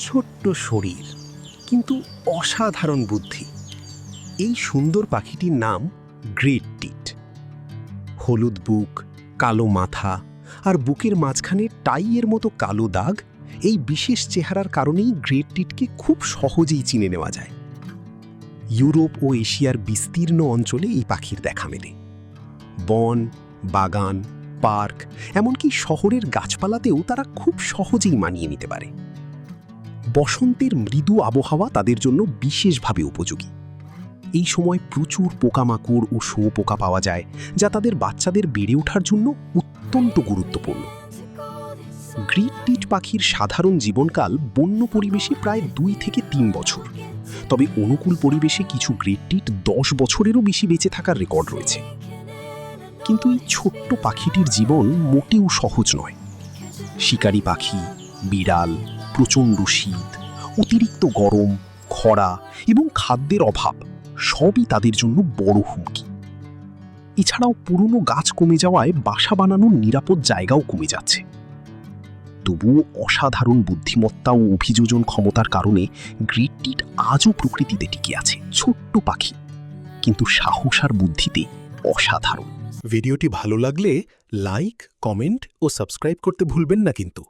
ছোট্ট শরীর কিন্তু অসাধারণ বুদ্ধি। এই সুন্দর পাখিটির নাম গ্রেট টিট। হলুদ বুক, কালো মাথা আর বুকের মাঝখানে টাইয়ের মতো কালো দাগ, এই বিশেষ চেহারার কারণেই গ্রেট টিটকে খুব সহজেই চিনে নেওয়া যায়। ইউরোপ ও এশিয়ার বিস্তীর্ণ অঞ্চলে এই পাখির দেখা মেলে। বন, বাগান, পার্ক, এমনকি শহরের গাছপালাতেও তারা খুব সহজেই মানিয়ে নিতে পারে। বসন্তের মৃদু আবহাওয়া তাদের জন্য বিশেষভাবে উপযোগী। এই সময় প্রচুর পোকামাকড় ও শুঁয়োপোকা পাওয়া যায়, যা তাদের বাচ্চাদের বেড়ে ওঠার জন্য অত্যন্ত গুরুত্বপূর্ণ। গ্রেট টিট পাখির সাধারণ জীবনকাল বন্য পরিবেশে প্রায় 2 থেকে 3 বছর, তবে অনুকূল পরিবেশে কিছু গ্রেট টিট 10 বছরেরও বেশি বেঁচে থাকার রেকর্ড রয়েছে। কিন্তু এই ছোট্ট পাখিটির জীবন মোটেও সহজ নয়। শিকারী পাখি, বিড়াল, প্রচণ্ড শীত, অতিরিক্ত গরম, খরা এবং খাদ্যের অভাব সবই তাদের জন্য বড় হুমকি। এছাড়াও পুরনো গাছ কমে যাওয়ায় বাসা বানানোর নিরাপদ জায়গাও কমে যাচ্ছে। তবুও অসাধারণ বুদ্ধিমত্তা ও অভিযোজন ক্ষমতার কারণে গ্রেট টিট আজও প্রকৃতিতে টিকে আছে। ছোট্ট পাখি, কিন্তু সাহস আর বুদ্ধিতে অসাধারণ। ভিডিওটি ভালো লাগলে লাইক, কমেন্ট ও সাবস্ক্রাইব করতে ভুলবেন না কিন্তু।